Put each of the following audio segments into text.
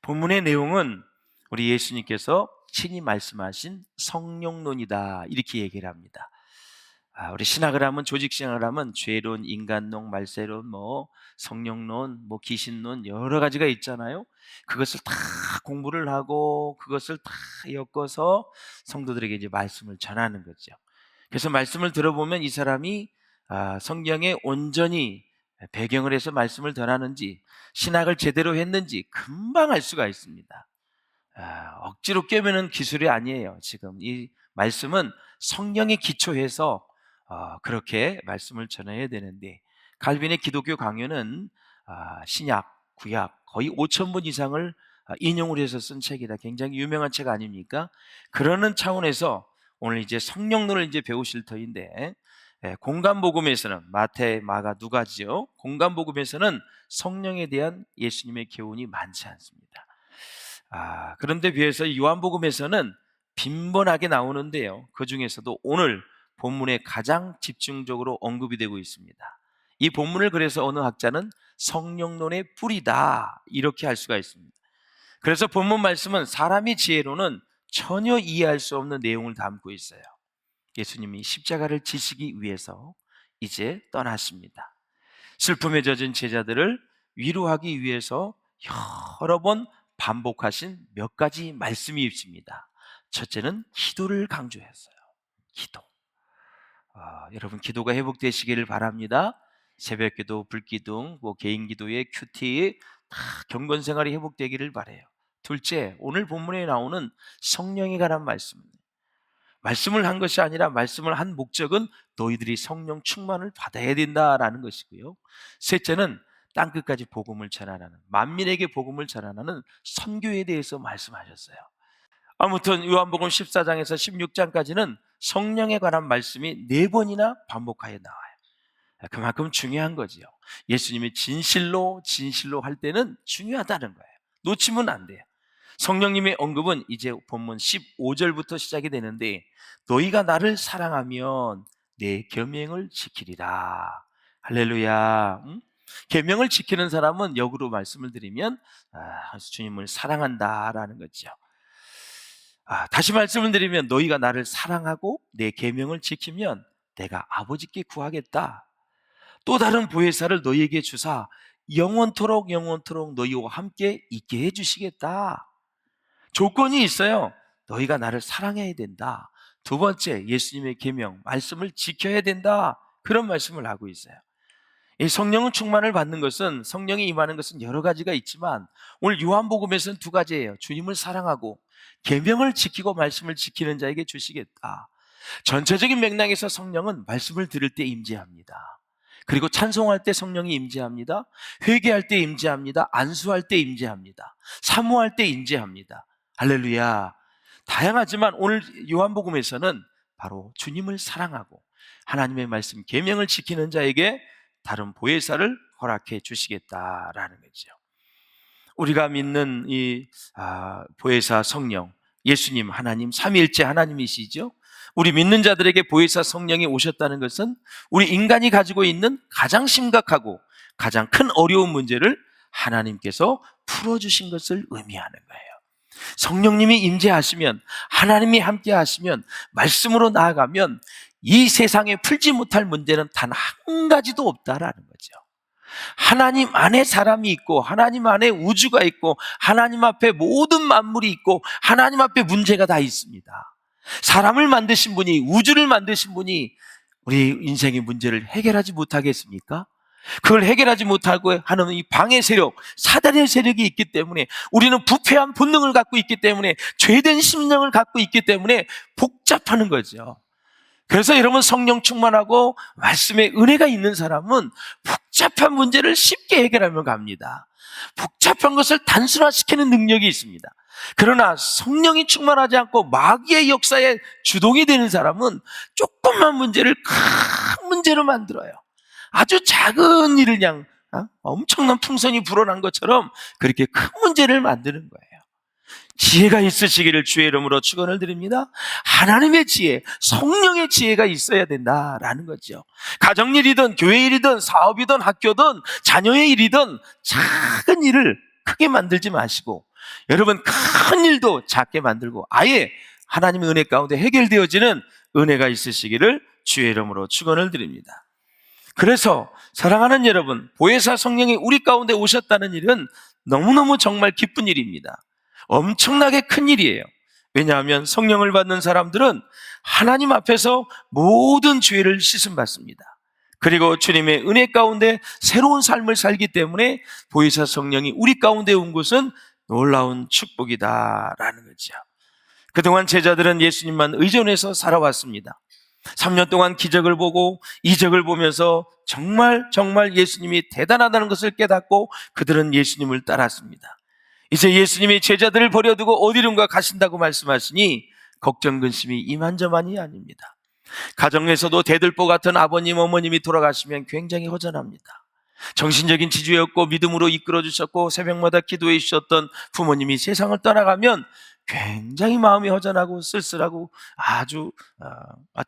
본문의 내용은 우리 예수님께서 친히 말씀하신 성령론이다 이렇게 얘기를 합니다. 우리 신학을 하면, 조직 신학을 하면 죄론, 인간론, 말세론, 성령론, 귀신론 여러 가지가 있잖아요. 그것을 다 공부를 하고 그것을 다 엮어서 성도들에게 이제 말씀을 전하는 거죠. 그래서 말씀을 들어보면 이 사람이 성경에 온전히 배경을 해서 말씀을 전하는지, 신학을 제대로 했는지 금방 알 수가 있습니다. 억지로 꿰매는 기술이 아니에요. 지금 이 말씀은 성령에 기초해서 그렇게 말씀을 전해야 되는데, 칼빈의 기독교 강요는 신약, 구약 거의 5,000번 이상을 인용을 해서 쓴 책이다. 굉장히 유명한 책 아닙니까? 그러는 차원에서 오늘 이제 성령론을 이제 배우실 터인데, 공간복음에서는 마태, 마가, 누가지요. 공간복음에서는 성령에 대한 예수님의 교훈이 많지 않습니다. 그런데 비해서 요한복음에서는 빈번하게 나오는데요, 그 중에서도 오늘 본문에 가장 집중적으로 언급이 되고 있습니다. 이 본문을 그래서 어느 학자는 성령론의 뿌리다 이렇게 할 수가 있습니다. 그래서 본문 말씀은 사람의 지혜로는 전혀 이해할 수 없는 내용을 담고 있어요. 예수님이 십자가를 지시기 위해서 이제 떠나십니다. 슬픔에 젖은 제자들을 위로하기 위해서 여러 번 반복하신 몇 가지 말씀이 있습니다. 첫째는 기도를 강조했어요. 기도. 여러분, 기도가 회복되시기를 바랍니다. 새벽기도, 불기둥, 개인 기도의 큐티, 다 경건생활이 회복되기를 바라요. 둘째, 오늘 본문에 나오는 성령에 관한 말씀을 한 것이 아니라, 말씀을 한 목적은 너희들이 성령 충만을 받아야 된다라는 것이고요. 셋째는 땅끝까지 복음을 전하는, 만민에게 복음을 전하는 선교에 대해서 말씀하셨어요. 아무튼 요한복음 14장에서 16장까지는 성령에 관한 말씀이 4번이나 반복하여 나와요. 그만큼 중요한 거지요. 예수님이 진실로 할 때는 중요하다는 거예요. 놓치면 안 돼요. 성령님의 언급은 이제 본문 15절부터 시작이 되는데, 너희가 나를 사랑하면 내 계명을 지키리라. 할렐루야. 계명을 지키는 사람은 역으로 말씀을 드리면 주님을 사랑한다라는 거죠. 다시 말씀을 드리면, 너희가 나를 사랑하고 내 계명을 지키면 내가 아버지께 구하겠다. 또 다른 보혜사를 너희에게 주사 영원토록 너희와 함께 있게 해주시겠다. 조건이 있어요. 너희가 나를 사랑해야 된다. 두 번째, 예수님의 계명, 말씀을 지켜야 된다. 그런 말씀을 하고 있어요. 이 성령은 충만을 받는 것은, 성령이 임하는 것은 여러 가지가 있지만, 오늘 요한복음에서는 2가지예요. 주님을 사랑하고 계명을 지키고 말씀을 지키는 자에게 주시겠다. 전체적인 맥락에서 성령은 말씀을 들을 때 임재합니다. 그리고 찬송할 때 성령이 임재합니다. 회개할 때 임재합니다. 안수할 때 임재합니다. 사모할 때 임재합니다. 할렐루야. 다양하지만 오늘 요한복음에서는 바로 주님을 사랑하고 하나님의 말씀, 계명을 지키는 자에게 다른 보혜사를 허락해 주시겠다라는 거죠. 우리가 믿는 이 보혜사 성령, 예수님, 하나님, 삼위일체 하나님이시죠. 우리 믿는 자들에게 보혜사 성령이 오셨다는 것은 우리 인간이 가지고 있는 가장 심각하고 가장 큰 어려운 문제를 하나님께서 풀어주신 것을 의미하는 거예요. 성령님이 임재하시면, 하나님이 함께 하시면, 말씀으로 나아가면 이 세상에 풀지 못할 문제는 단 한 가지도 없다라는 거죠. 하나님 안에 사람이 있고, 하나님 안에 우주가 있고, 하나님 앞에 모든 만물이 있고, 하나님 앞에 문제가 다 있습니다. 사람을 만드신 분이, 우주를 만드신 분이 우리 인생의 문제를 해결하지 못하겠습니까? 그걸 해결하지 못하고 하는 이 방해 세력, 사단의 세력이 있기 때문에, 우리는 부패한 본능을 갖고 있기 때문에, 죄된 심령을 갖고 있기 때문에 복잡하는 거죠. 그래서 여러분, 성령 충만하고 말씀의 은혜가 있는 사람은 복잡한 문제를 쉽게 해결하며 갑니다. 복잡한 것을 단순화시키는 능력이 있습니다. 그러나 성령이 충만하지 않고 마귀의 역사에 주동이 되는 사람은 조금만 문제를 큰 문제로 만들어요. 아주 작은 일을 그냥 엄청난 풍선이 불어난 것처럼 그렇게 큰 문제를 만드는 거예요. 지혜가 있으시기를 주의 이름으로 축원을 드립니다. 하나님의 지혜, 성령의 지혜가 있어야 된다라는 거죠. 가정일이든 교회일이든 사업이든 학교든 자녀의 일이든 작은 일을 크게 만들지 마시고 여러분, 큰 일도 작게 만들고 아예 하나님의 은혜 가운데 해결되어지는 은혜가 있으시기를 주의 이름으로 축원을 드립니다. 그래서 사랑하는 여러분, 보혜사 성령이 우리 가운데 오셨다는 일은 너무너무 정말 기쁜 일입니다. 엄청나게 큰 일이에요. 왜냐하면 성령을 받는 사람들은 하나님 앞에서 모든 죄를 씻음받습니다. 그리고 주님의 은혜 가운데 새로운 삶을 살기 때문에 보혜사 성령이 우리 가운데 온 것은 놀라운 축복이다라는 거죠. 그동안 제자들은 예수님만 의존해서 살아왔습니다. 3년 동안 기적을 보고 이적을 보면서 정말 예수님이 대단하다는 것을 깨닫고 그들은 예수님을 따랐습니다. 이제 예수님이 제자들을 버려두고 어디론가 가신다고 말씀하시니 걱정 근심이 이만저만이 아닙니다. 가정에서도 대들보 같은 아버님 어머님이 돌아가시면 굉장히 허전합니다. 정신적인 지주였고 믿음으로 이끌어 주셨고 새벽마다 기도해 주셨던 부모님이 세상을 떠나가면 굉장히 마음이 허전하고 쓸쓸하고 아주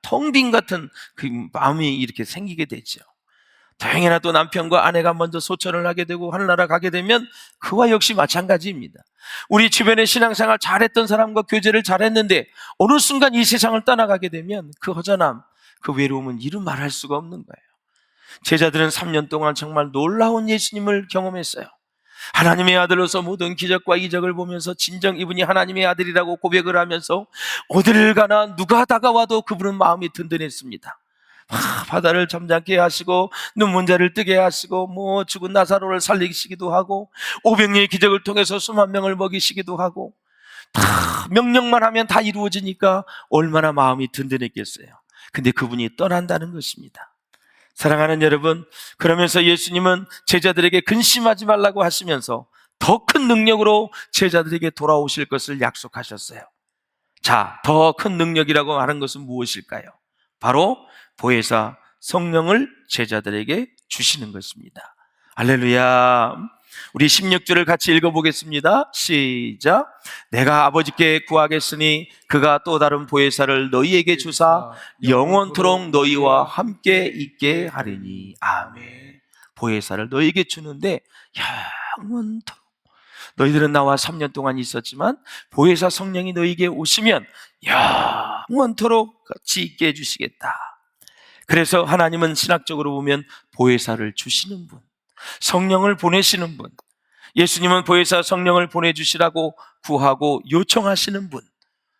텅 빈 같은 그 마음이 이렇게 생기게 되죠. 다행히나 또 남편과 아내가 먼저 소천을 하게 되고 하늘나라 가게 되면 그와 역시 마찬가지입니다. 우리 주변에 신앙생활 잘했던 사람과 교제를 잘했는데 어느 순간 이 세상을 떠나가게 되면 그 허전함, 그 외로움은 이루 말할 수가 없는 거예요. 제자들은 3년 동안 정말 놀라운 예수님을 경험했어요. 하나님의 아들로서 모든 기적과 이적을 보면서 진정 이분이 하나님의 아들이라고 고백을 하면서 어디를 가나 누가 다가와도 그분은 마음이 든든했습니다. 바다를 잠잠케 하시고 눈먼 자를 뜨게 하시고 죽은 나사로를 살리시기도 하고 500년의 기적을 통해서 수만 명을 먹이시기도 하고 다 명령만 하면 다 이루어지니까 얼마나 마음이 든든했겠어요. 근데 그분이 떠난다는 것입니다. 사랑하는 여러분, 그러면서 예수님은 제자들에게 근심하지 말라고 하시면서 더 큰 능력으로 제자들에게 돌아오실 것을 약속하셨어요. 자, 더 큰 능력이라고 하는 것은 무엇일까요? 바로 보혜사 성령을 제자들에게 주시는 것입니다. 할렐루야. 우리 16절을 같이 읽어보겠습니다. 시작. 내가 아버지께 구하겠으니 그가 또 다른 보혜사를 너희에게 주사 영원토록 너희와 함께 있게 하리니. 아멘. 보혜사를 너희에게 주는데 영원토록. 너희들은 나와 3년 동안 있었지만 보혜사 성령이 너희에게 오시면 영원토록 같이 있게 해주시겠다. 그래서 하나님은 신학적으로 보면 보혜사를 주시는 분, 성령을 보내시는 분, 예수님은 보혜사 성령을 보내주시라고 구하고 요청하시는 분.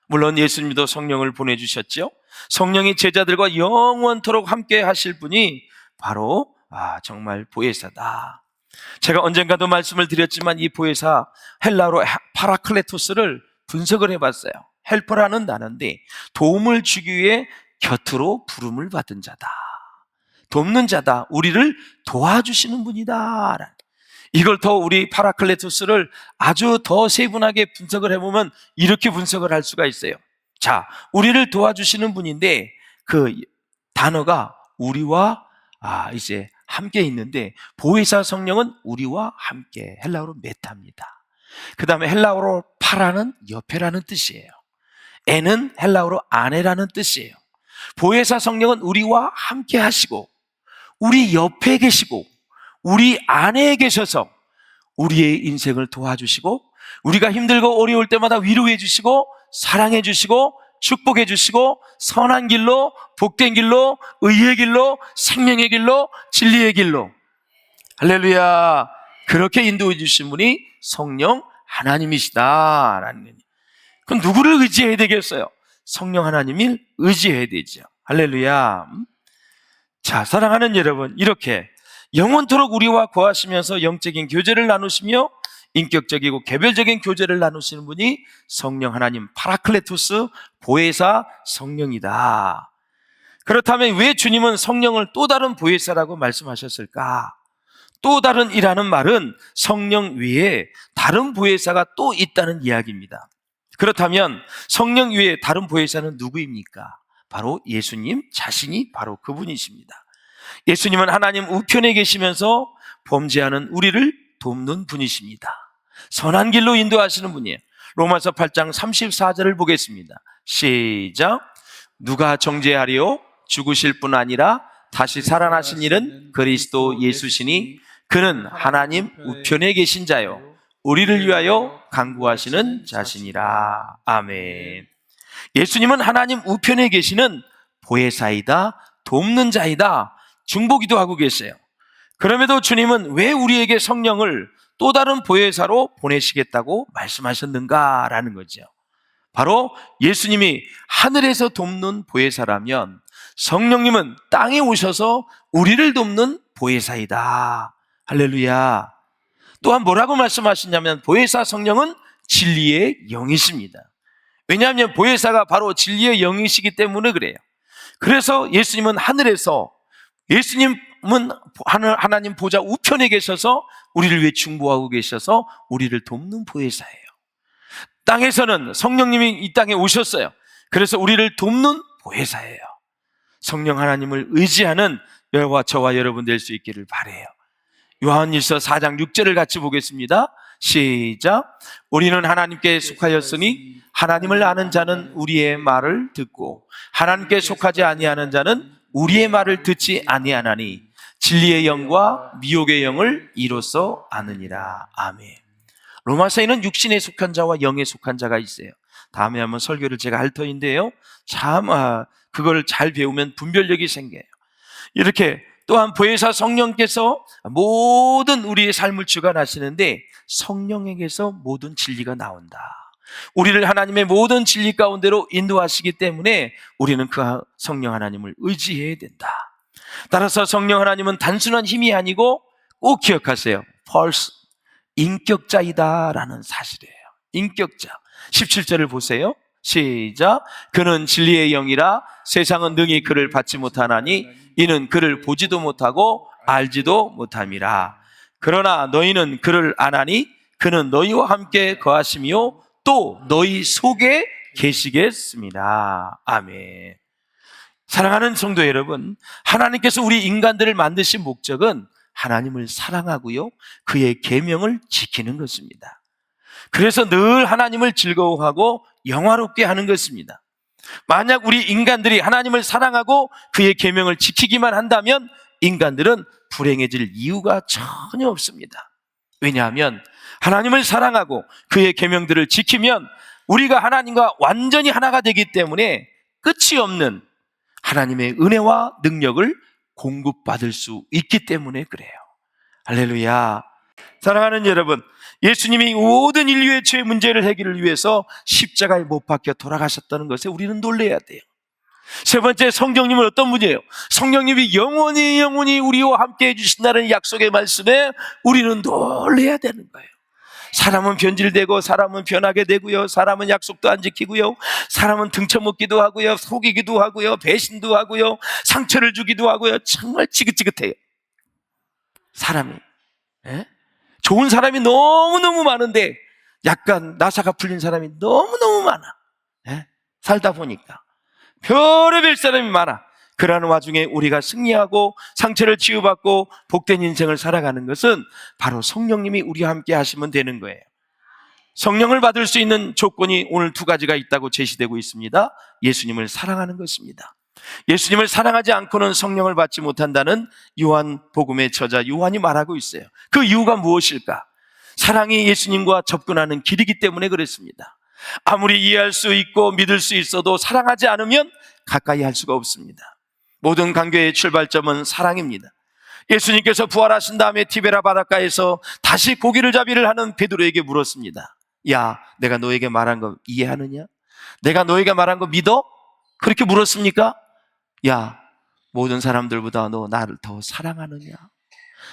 물론 예수님도 성령을 보내주셨죠. 성령이 제자들과 영원토록 함께 하실 분이 바로 정말 보혜사다. 제가 언젠가도 말씀을 드렸지만 이 보혜사 헬라어로 파라클레토스를 분석을 해봤어요. 헬퍼라는 단어인데 도움을 주기 위해 곁으로 부름을 받은 자다, 돕는 자다, 우리를 도와주시는 분이다. 이걸 더 우리 파라클레토스를 아주 더 세분하게 분석을 해보면 이렇게 분석을 할 수가 있어요. 자, 우리를 도와주시는 분인데 그 단어가 우리와 이제 함께 있는데 보혜사 성령은 우리와 함께, 헬라어로 메타입니다. 그 다음에 헬라어로 파라는 옆에라는 뜻이에요. 에는 헬라어로 아내라는 뜻이에요. 보혜사 성령은 우리와 함께 하시고 우리 옆에 계시고 우리 안에 계셔서 우리의 인생을 도와주시고 우리가 힘들고 어려울 때마다 위로해 주시고 사랑해 주시고 축복해 주시고 선한 길로, 복된 길로, 의의 길로, 생명의 길로, 진리의 길로, 할렐루야, 그렇게 인도해 주신 분이 성령 하나님이시다라는 거예요. 그럼 누구를 의지해야 되겠어요? 성령 하나님을 의지해야 되죠. 할렐루야. 자, 사랑하는 여러분, 이렇게 영원토록 우리와 거하시면서 영적인 교제를 나누시며 인격적이고 개별적인 교제를 나누시는 분이 성령 하나님, 파라클레토스, 보혜사 성령이다. 그렇다면 왜 주님은 성령을 또 다른 보혜사라고 말씀하셨을까? 또 다른 이라는 말은 성령 외에 다른 보혜사가 또 있다는 이야기입니다. 그렇다면 성령 외에 다른 보혜사는 누구입니까? 바로 예수님 자신이 바로 그분이십니다. 예수님은 하나님 우편에 계시면서 범죄하는 우리를 돕는 분이십니다. 선한 길로 인도하시는 분이에요. 로마서 8장 34절을 보겠습니다. 시작. 누가 정죄하리요? 죽으실 뿐 아니라 다시 살아나신 일은 그리스도 예수시니 그는 하나님 우편에 계신 자요 우리를 위하여 간구하시는 자신이라. 아멘. 예수님은 하나님 우편에 계시는 보혜사이다, 돕는 자이다, 중보기도 하고 계세요. 그럼에도 주님은 왜 우리에게 성령을 또 다른 보혜사로 보내시겠다고 말씀하셨는가라는 거죠. 바로 예수님이 하늘에서 돕는 보혜사라면 성령님은 땅에 오셔서 우리를 돕는 보혜사이다. 할렐루야. 또한 뭐라고 말씀하시냐면 보혜사 성령은 진리의 영이십니다. 왜냐하면 보혜사가 바로 진리의 영이시기 때문에 그래요. 그래서 예수님은 하늘에서, 예수님은 하나님 보좌 우편에 계셔서 우리를 위해 중보하고 계셔서 우리를 돕는 보혜사예요. 땅에서는 성령님이 이 땅에 오셨어요. 그래서 우리를 돕는 보혜사예요. 성령 하나님을 의지하는 저와 여러분 될 수 있기를 바라요. 요한일서 4장 6절을 같이 보겠습니다. 시작. 우리는 하나님께 속하였으니 하나님을 아는 자는 우리의 말을 듣고 하나님께 속하지 아니하는 자는 우리의 말을 듣지 아니하나니 진리의 영과 미혹의 영을 이로써 아느니라. 아멘. 로마서에는 육신에 속한 자와 영에 속한 자가 있어요. 다음에 한번 설교를 제가 할 터인데요, 참 그걸 잘 배우면 분별력이 생겨요. 이렇게 또한 보혜사 성령께서 모든 우리의 삶을 주관하시는데 성령에게서 모든 진리가 나온다. 우리를 하나님의 모든 진리 가운데로 인도하시기 때문에 우리는 그 성령 하나님을 의지해야 된다. 따라서 성령 하나님은 단순한 힘이 아니고 꼭 기억하세요. 펄스, 인격자이다라는 사실이에요. 인격자. 17절을 보세요. 시작. 그는 진리의 영이라 세상은 능히 그를 받지 못하나니 이는 그를 보지도 못하고 알지도 못함이라. 그러나 너희는 그를 아나니 그는 너희와 함께 거하시며 또 너희 속에 계시겠습니다. 아멘. 사랑하는 성도 여러분, 하나님께서 우리 인간들을 만드신 목적은 하나님을 사랑하고요, 그의 계명을 지키는 것입니다. 그래서 늘 하나님을 즐거워하고 영화롭게 하는 것입니다. 만약 우리 인간들이 하나님을 사랑하고 그의 계명을 지키기만 한다면 인간들은 불행해질 이유가 전혀 없습니다. 왜냐하면 하나님을 사랑하고 그의 계명들을 지키면 우리가 하나님과 완전히 하나가 되기 때문에 끝이 없는 하나님의 은혜와 능력을 공급받을 수 있기 때문에 그래요. 할렐루야. 사랑하는 여러분, 예수님이 모든 인류의 죄 문제를 해결을 위해서 십자가에 못 박혀 돌아가셨다는 것에 우리는 놀라야 돼요. 세 번째, 성령님은 어떤 분이에요? 성령님이 영원히 우리와 함께 해주신다는 약속의 말씀에 우리는 놀라야 되는 거예요. 사람은 변질되고 사람은 변하게 되고요, 사람은 약속도 안 지키고요, 사람은 등쳐먹기도 하고요, 속이기도 하고요, 배신도 하고요, 상처를 주기도 하고요. 정말 지긋지긋해요, 사람이. 좋은 사람이 너무너무 많은데 약간 나사가 풀린 사람이 너무너무 많아. 살다 보니까 별의별 사람이 많아. 그러는 와중에 우리가 승리하고 상처를 치유받고 복된 인생을 살아가는 것은 바로 성령님이 우리와 함께 하시면 되는 거예요. 성령을 받을 수 있는 조건이 오늘 두 가지가 있다고 제시되고 있습니다. 예수님을 사랑하는 것입니다. 예수님을 사랑하지 않고는 성령을 받지 못한다는 요한복음의 저자 요한이 말하고 있어요. 그 이유가 무엇일까? 사랑이 예수님과 접근하는 길이기 때문에 그렇습니다. 아무리 이해할 수 있고 믿을 수 있어도 사랑하지 않으면 가까이 할 수가 없습니다. 모든 관계의 출발점은 사랑입니다. 예수님께서 부활하신 다음에 티베라 바닷가에서 다시 고기를 잡이를 하는 베드로에게 물었습니다. 야, 내가 너에게 말한 거 이해하느냐? 내가 너에게 말한 거 믿어? 그렇게 물었습니까? 야, 모든 사람들보다 너 나를 더 사랑하느냐?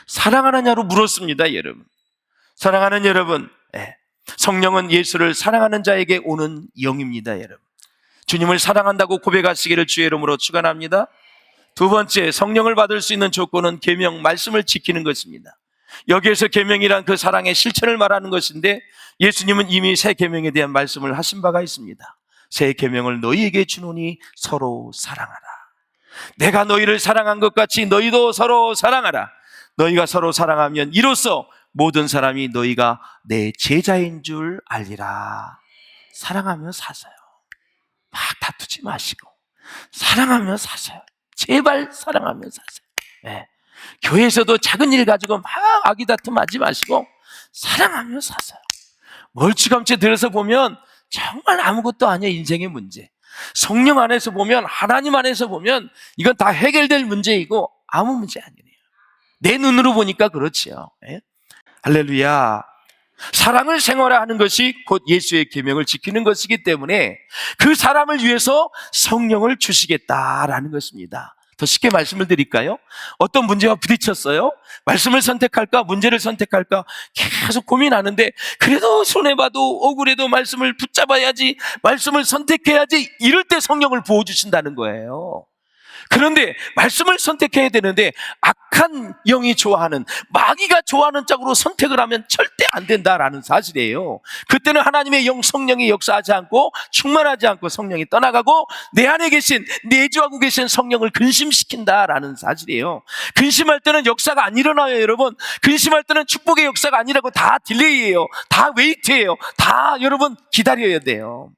사랑하느냐로 물었습니다, 여러분. 사랑하는 여러분, 성령은 예수를 사랑하는 자에게 오는 영입니다, 여러분. 주님을 사랑한다고 고백하시기를 주의 이름으로 축원합니다. 두 번째, 성령을 받을 수 있는 조건은 계명, 말씀을 지키는 것입니다. 여기에서 계명이란 그 사랑의 실천을 말하는 것인데 예수님은 이미 새 계명에 대한 말씀을 하신 바가 있습니다. 새 계명을 너희에게 주노니 서로 사랑하라. 내가 너희를 사랑한 것 같이 너희도 서로 사랑하라. 너희가 서로 사랑하면 이로써 모든 사람이 너희가 내 제자인 줄 알리라. 사랑하며 사세요. 막 다투지 마시고 사랑하며 사세요. 제발 사랑하며 사세요. 교회에서도 작은 일 가지고 막 아기다툼하지 마시고 사랑하며 사세요. 멀찌감치 들어서 보면 정말 아무것도 아니야, 인생의 문제. 성령 안에서 보면, 하나님 안에서 보면 이건 다 해결될 문제이고 아무 문제 아니에요. 내 눈으로 보니까 그렇지요. 예? 할렐루야. 사랑을 생활하는 것이 곧 예수의 계명을 지키는 것이기 때문에 그 사람을 위해서 성령을 주시겠다라는 것입니다. 더 쉽게 말씀을 드릴까요? 어떤 문제와 부딪혔어요? 말씀을 선택할까? 문제를 선택할까? 계속 고민하는데 그래도 손해봐도 억울해도 말씀을 붙잡아야지, 말씀을 선택해야지, 이럴 때 성령을 부어주신다는 거예요. 그런데 말씀을 선택해야 되는데 악한 영이 좋아하는, 마귀가 좋아하는 쪽으로 선택을 하면 절대 안 된다라는 사실이에요. 그때는 하나님의 영 성령이 역사하지 않고 충만하지 않고 성령이 떠나가고 내 안에 계신, 내주하고 계신 성령을 근심시킨다라는 사실이에요. 근심할 때는 역사가 안 일어나요, 여러분. 근심할 때는 축복의 역사가 아니라고, 다 딜레이예요. 다 웨이트예요. 다 여러분 기다려야 돼요.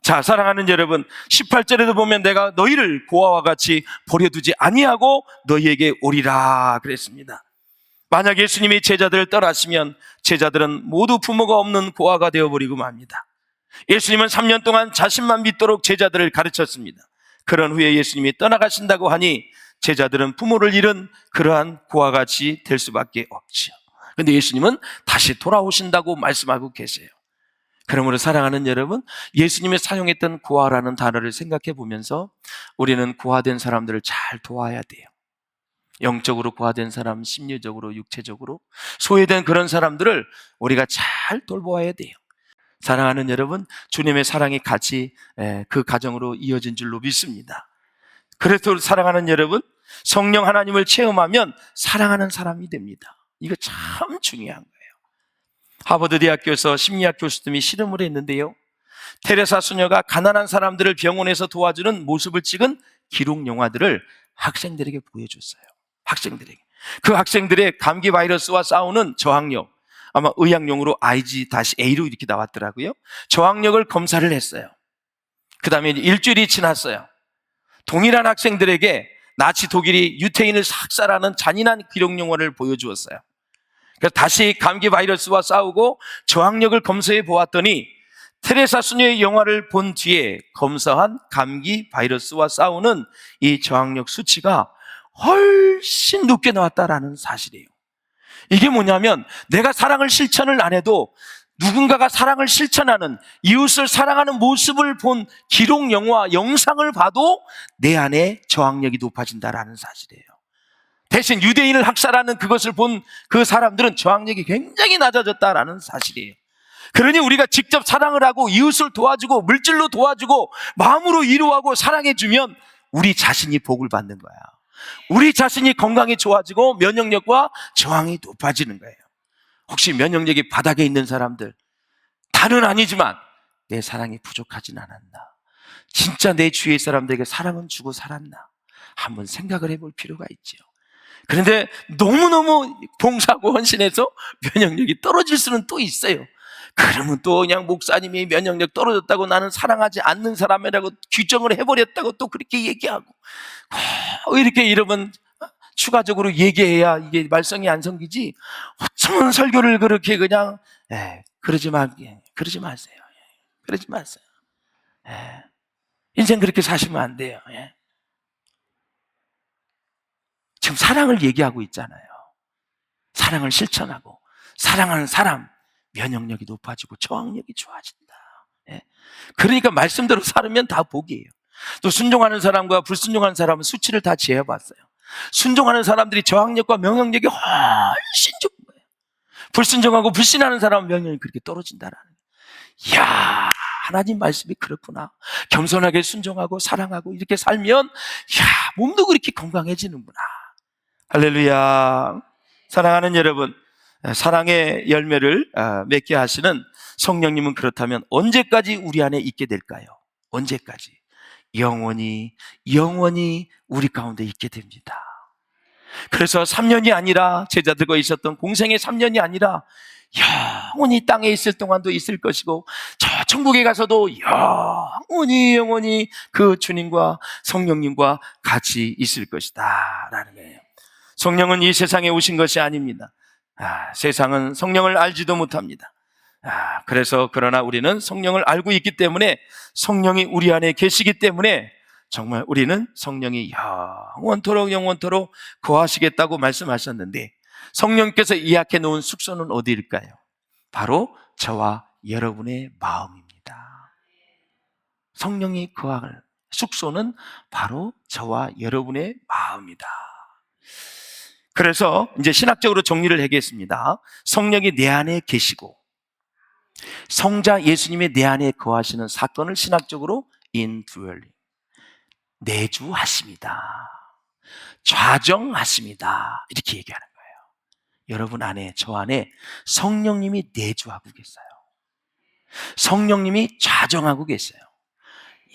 자, 사랑하는 여러분, 18절에도 보면 내가 너희를 고아와 같이 버려두지 아니하고 너희에게 오리라 그랬습니다. 만약 예수님이 제자들을 떠나시면 제자들은 모두 부모가 없는 고아가 되어버리고 맙니다. 예수님은 3년 동안 자신만 믿도록 제자들을 가르쳤습니다. 그런 후에 예수님이 떠나가신다고 하니 제자들은 부모를 잃은 그러한 고아같이 될 수밖에 없죠. 그런데 예수님은 다시 돌아오신다고 말씀하고 계세요. 그러므로 사랑하는 여러분, 예수님이 사용했던 고아라는 단어를 생각해 보면서 우리는 고아된 사람들을 잘 도와야 돼요. 영적으로 고아된 사람, 심리적으로, 육체적으로 소외된 그런 사람들을 우리가 잘 돌보아야 돼요. 사랑하는 여러분, 주님의 사랑이 같이 그 가정으로 이어진 줄로 믿습니다. 그래서 사랑하는 여러분, 성령 하나님을 체험하면 사랑하는 사람이 됩니다. 이거 참 중요한 거예요. 하버드 대학교에서 심리학 교수님이 실험을 했는데요, 테레사 수녀가 가난한 사람들을 병원에서 도와주는 모습을 찍은 기록 영화들을 학생들에게 보여줬어요. 학생들에게. 그 학생들의 감기 바이러스와 싸우는 저항력, 아마 의학용어로 IG-A로 이렇게 나왔더라고요. 저항력을 검사를 했어요. 그 다음에 일주일이 지났어요. 동일한 학생들에게 나치 독일이 유태인을 삭살하는 잔인한 기록 영화를 보여주었어요. 그래서 다시 감기 바이러스와 싸우고 저항력을 검사해 보았더니 테레사 수녀의 영화를 본 뒤에 검사한 감기 바이러스와 싸우는 이 저항력 수치가 훨씬 높게 나왔다라는 사실이에요. 이게 뭐냐면 내가 사랑을 실천을 안 해도 누군가가 사랑을 실천하는, 이웃을 사랑하는 모습을 본 기록 영화, 영상을 봐도 내 안에 저항력이 높아진다라는 사실이에요. 대신 유대인을 학살하는 그것을 본 그 사람들은 저항력이 굉장히 낮아졌다라는 사실이에요. 그러니 우리가 직접 사랑을 하고 이웃을 도와주고 물질로 도와주고 마음으로 위로하고 사랑해주면 우리 자신이 복을 받는 거야. 우리 자신이 건강이 좋아지고 면역력과 저항이 높아지는 거예요. 혹시 면역력이 바닥에 있는 사람들, 다는 아니지만 내 사랑이 부족하진 않았나, 진짜 내 주위의 사람들에게 사랑은 주고 살았나 한번 생각을 해볼 필요가 있죠. 그런데 너무너무 봉사하고 헌신해서 면역력이 떨어질 수는 또 있어요. 그러면 또 그냥 목사님이 면역력 떨어졌다고 나는 사랑하지 않는 사람이라고 규정을 해버렸다고 또 그렇게 얘기하고, 이렇게 여러분 추가적으로 얘기해야 이게 말썽이 안 생기지, 어쩌면 설교를 그렇게 그냥 그러지 마세요. 그러지 마세요. 인생 그렇게 사시면 안 돼요. 지금 사랑을 얘기하고 있잖아요. 사랑을 실천하고 사랑하는 사람 면역력이 높아지고 저항력이 좋아진다. 그러니까 말씀대로 살면 다 복이에요. 또 순종하는 사람과 불순종하는 사람은 수치를 다 재어봤어요. 순종하는 사람들이 저항력과 면역력이 훨씬 좋은 거예요. 불순종하고 불신하는 사람은 면역력이 그렇게 떨어진다라는 거예요. 이야, 하나님 말씀이 그렇구나. 겸손하게 순종하고 사랑하고 이렇게 살면 몸도 그렇게 건강해지는구나. 할렐루야. 사랑하는 여러분, 사랑의 열매를 맺게 하시는 성령님은 그렇다면 언제까지 우리 안에 있게 될까요? 언제까지? 영원히 우리 가운데 있게 됩니다. 그래서 3년이 아니라, 제자들과 있었던 공생의 3년이 아니라 영원히 땅에 있을 동안도 있을 것이고 저 천국에 가서도 영원히 그 주님과 성령님과 같이 있을 것이다 라는 거예요. 성령은 이 세상에 오신 것이 아닙니다. 세상은 성령을 알지도 못합니다. 그래서 그러나 우리는 성령을 알고 있기 때문에, 성령이 우리 안에 계시기 때문에 정말 우리는 성령이 영원토록 거하시겠다고 말씀하셨는데, 성령께서 예약해 놓은 숙소는 어디일까요? 바로 저와 여러분의 마음입니다. 성령이 거할 숙소는 바로 저와 여러분의 마음이다. 그래서 이제 신학적으로 정리를 하겠습니다. 성령이 내 안에 계시고 성자 예수님의 내 안에 거하시는 사건을 신학적으로 indwelling, 내주하십니다, 좌정하십니다, 이렇게 얘기하는 거예요. 여러분 안에, 저 안에 성령님이 내주하고 계세요. 성령님이 좌정하고 계세요.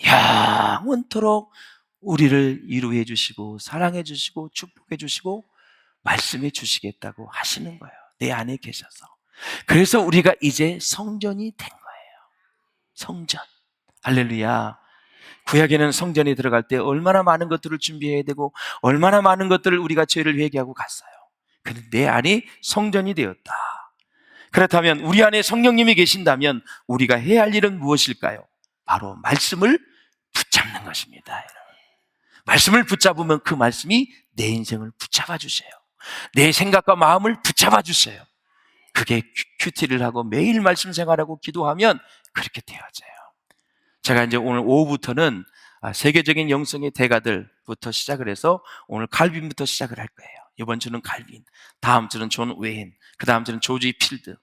영원토록 우리를 위로해 주시고 사랑해 주시고 축복해 주시고 말씀해 주시겠다고 하시는 거예요. 내 안에 계셔서. 그래서 우리가 이제 성전이 된 거예요. 성전. 할렐루야. 구약에는 성전에 들어갈 때 얼마나 많은 것들을 준비해야 되고 얼마나 많은 것들을 우리가 죄를 회개하고 갔어요. 그런데 내 안이 성전이 되었다. 그렇다면 우리 안에 성령님이 계신다면 우리가 해야 할 일은 무엇일까요? 바로 말씀을 붙잡는 것입니다. 여러분. 말씀을 붙잡으면 그 말씀이 내 인생을 붙잡아 주세요. 내 생각과 마음을 붙잡아 주세요. 그게 큐티를 하고 매일 말씀 생활하고 기도하면 그렇게 되어져요. 제가 이제 오늘 오후부터는 세계적인 영성의 대가들부터 시작을 해서 오늘 칼빈부터 시작을 할 거예요. 이번 주는 칼빈, 다음 주는 존 웨인, 그 다음 주는 조지 필드.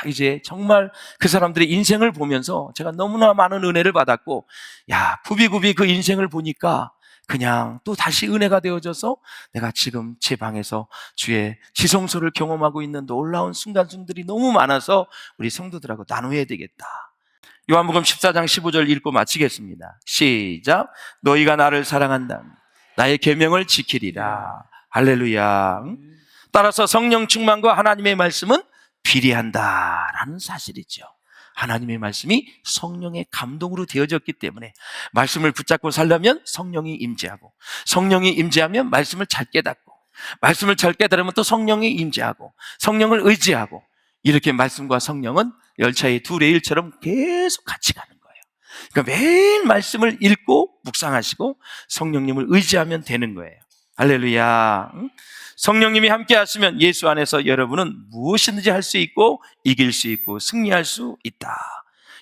이제 정말 그 사람들의 인생을 보면서 제가 너무나 많은 은혜를 받았고, 굽이굽이 그 인생을 보니까 그냥 또 다시 은혜가 되어져서 내가 지금 제 방에서 주의 지성소를 경험하고 있는 놀라운 순간순들이 너무 많아서 우리 성도들하고 나눠야 되겠다. 요한복음 14장 15절 읽고 마치겠습니다. 시작. 너희가 나를 사랑한다면 나의 계명을 지키리라. 할렐루야. 따라서 성령 충만과 하나님의 말씀은 비례한다라는 사실이죠. 하나님의 말씀이 성령의 감동으로 되어졌기 때문에 말씀을 붙잡고 살려면 성령이 임재하고, 성령이 임재하면 말씀을 잘 깨닫고, 말씀을 잘 깨달으면 또 성령이 임재하고, 성령을 의지하고, 이렇게 말씀과 성령은 열차의 두 레일처럼 계속 같이 가는 거예요. 그러니까 매일 말씀을 읽고 묵상하시고 성령님을 의지하면 되는 거예요. 할렐루야. 성령님이 함께 하시면 예수 안에서 여러분은 무엇이든지 할 수 있고 이길 수 있고 승리할 수 있다.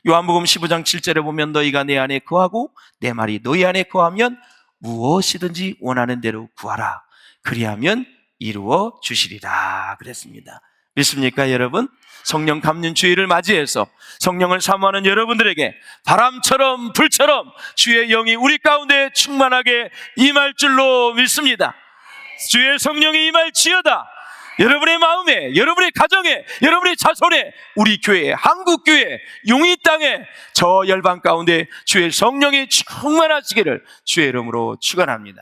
요한복음 15장 7절에 보면 너희가 내 안에 거하고 내 말이 너희 안에 거하면 무엇이든지 원하는 대로 구하라. 그리하면 이루어 주시리라 그랬습니다. 믿습니까 여러분? 성령 감는 주일을 맞이해서 성령을 사모하는 여러분들에게 바람처럼 불처럼 주의 영이 우리 가운데 충만하게 임할 줄로 믿습니다. 주의 성령이 임할지어다. 여러분의 마음에, 여러분의 가정에, 여러분의 자손에, 우리 교회, 한국교회, 용인 땅에 저 열방 가운데 주의 성령이 충만하시기를 주의 이름으로 축원합니다.